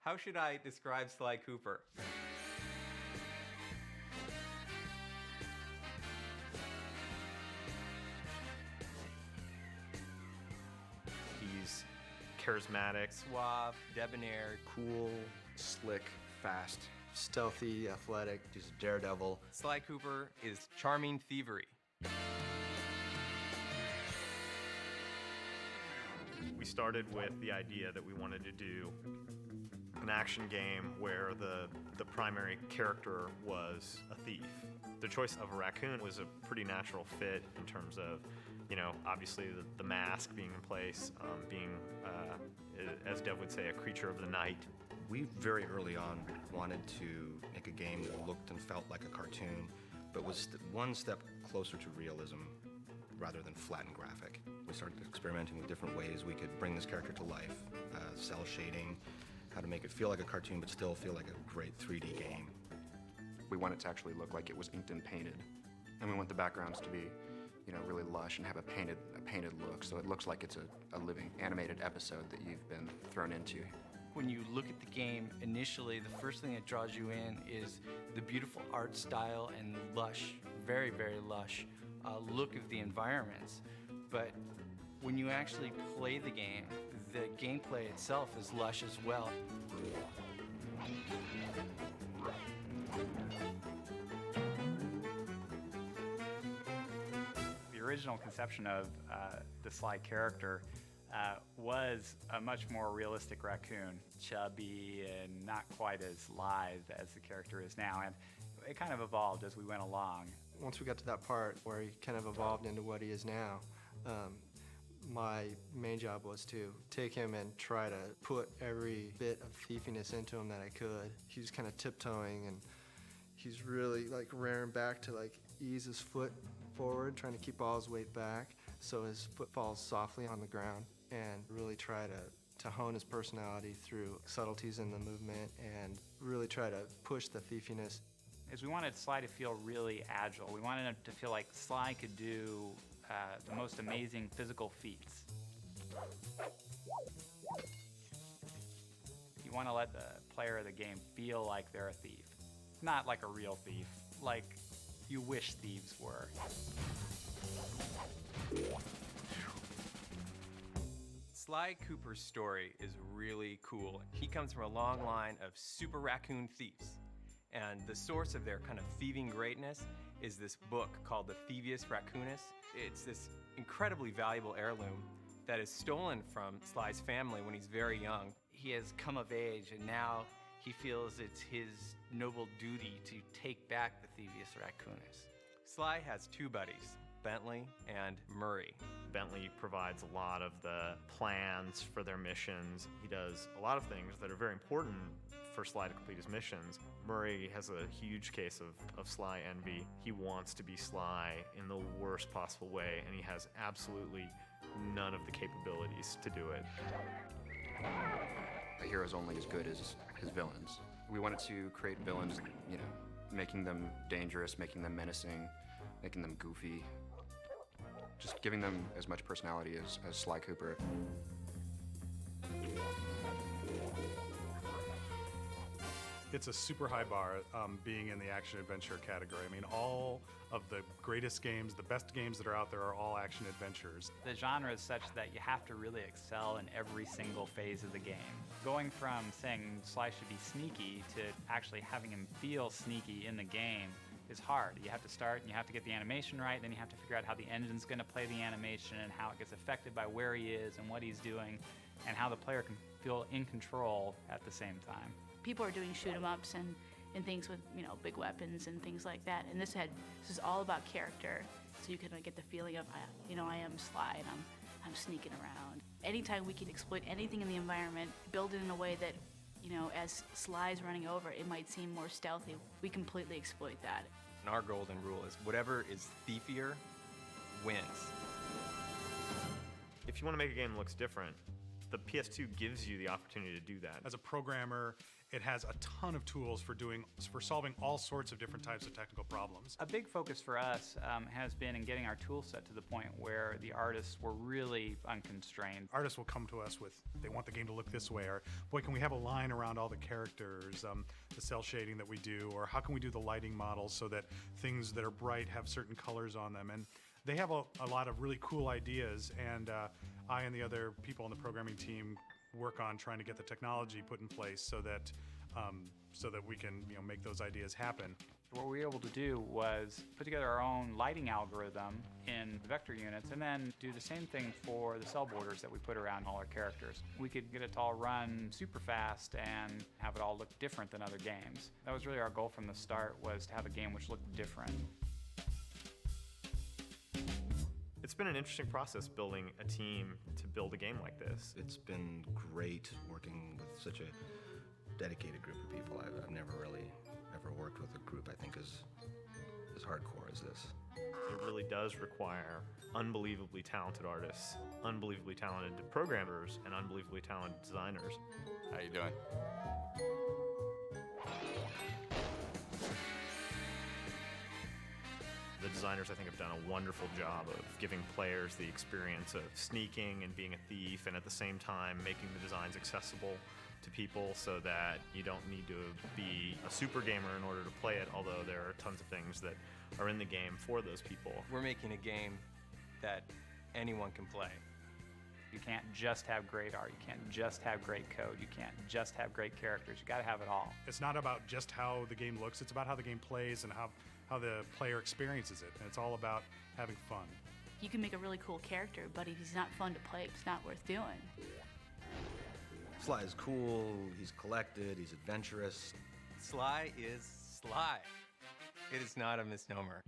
How should I describe Sly Cooper? He's charismatic, Suave, debonair, Cool, slick, fast, stealthy, athletic, he's a daredevil. Sly Cooper is charming thievery. We started with the idea that we wanted to do an action game where the primary character was a thief. The choice of a raccoon was a pretty natural fit in terms of, obviously the mask being in place, being, as Dev would say, a creature of the night. We very early on wanted to make a game that looked and felt like a cartoon, but was one step closer to realism rather than flat and graphic. We started experimenting with different ways we could bring this character to life, cell shading, how to make it feel like a cartoon but still feel like a great 3D game. We want it to actually look like it was inked and painted, and we want the backgrounds to be, really lush and have a painted look, so it looks like it's a living animated episode that you've been thrown into. When you look at the game, initially, the first thing that draws you in is the beautiful art style and lush, very, very lush look of the environments. But when you actually play the gameplay itself is lush as well. The original conception of the Sly character was a much more realistic raccoon, chubby and not quite as lithe as the character is now, and it kind of evolved as we went along. Once we got to that part where he kind of evolved into what he is now, my main job was to take him and try to put every bit of thiefiness into him that I could. He was kind of tiptoeing, and he's really rearing back to ease his foot forward, trying to keep all his weight back so his foot falls softly on the ground, and really try to hone his personality through subtleties in the movement and really try to push the thiefiness. Is we wanted Sly to feel really agile. We wanted him to feel like Sly could do the most amazing physical feats. You want to let the player of the game feel like they're a thief. Not like a real thief, like you wish thieves were. Sly Cooper's story is really cool. He comes from a long line of super raccoon thieves. And the source of their kind of thieving greatness is this book called the Thievius Raccoonus. It's this incredibly valuable heirloom that is stolen from Sly's family when he's very young. He has come of age, and now he feels it's his noble duty to take back the Thievius Raccoonus. Sly has two buddies, Bentley and Murray. Bentley provides a lot of the plans for their missions. He does a lot of things that are very important for Sly to complete his missions. Murray has a huge case of Sly envy. He wants to be Sly in the worst possible way, and he has absolutely none of the capabilities to do it. A hero's only as good as his villains. We wanted to create villains, making them dangerous, making them menacing, making them goofy. Just giving them as much personality as Sly Cooper. It's a super high bar being in the action-adventure category. I mean, all of the greatest games, the best games that are out there are all action-adventures. The genre is such that you have to really excel in every single phase of the game. Going from saying Sly should be sneaky to actually having him feel sneaky in the game is hard. You have to start and you have to get the animation right, then you have to figure out how the engine's going to play the animation and how it gets affected by where he is and what he's doing and how the player can feel in control at the same time. People are doing shoot-'em-ups and things with big weapons and things like that, and this is all about character, so you can get the feeling of I am Sly and I'm sneaking around. Anytime we can exploit anything in the environment, build it in a way that as Sly's running over, it might seem more stealthy. We completely exploit that. And our golden rule is whatever is thiefier wins. If you want to make a game that looks different, The PS2 gives you the opportunity to do that. As a programmer, it has a ton of tools for solving all sorts of different types of technical problems. A big focus for us has been in getting our tool set to the point where the artists were really unconstrained. Artists will come to us with, they want the game to look this way, or boy, can we have a line around all the characters, the cell shading that we do, or how can we do the lighting models so that things that are bright have certain colors on them. And they have a lot of really cool ideas, and I and the other people on the programming team work on trying to get the technology put in place so that we can make those ideas happen. What we were able to do was put together our own lighting algorithm in vector units and then do the same thing for the cell borders that we put around all our characters. We could get it to all run super fast and have it all look different than other games. That was really our goal from the start, was to have a game which looked different. It's been an interesting process building a team to build a game like this. It's been great working with such a dedicated group of people. I've never really ever worked with a group I think as hardcore as this. It really does require unbelievably talented artists, unbelievably talented programmers, and unbelievably talented designers. How you doing? The designers, I think, have done a wonderful job of giving players the experience of sneaking and being a thief, and at the same time making the designs accessible to people so that you don't need to be a super gamer in order to play it, although there are tons of things that are in the game for those people. We're making a game that anyone can play. You can't just have great art, you can't just have great code, you can't just have great characters, you gotta have it all. It's not about just how the game looks, it's about how the game plays and how the player experiences it. And it's all about having fun. You can make a really cool character, but if he's not fun to play, it's not worth doing. Sly is cool, he's collected, he's adventurous. Sly is Sly. It is not a misnomer.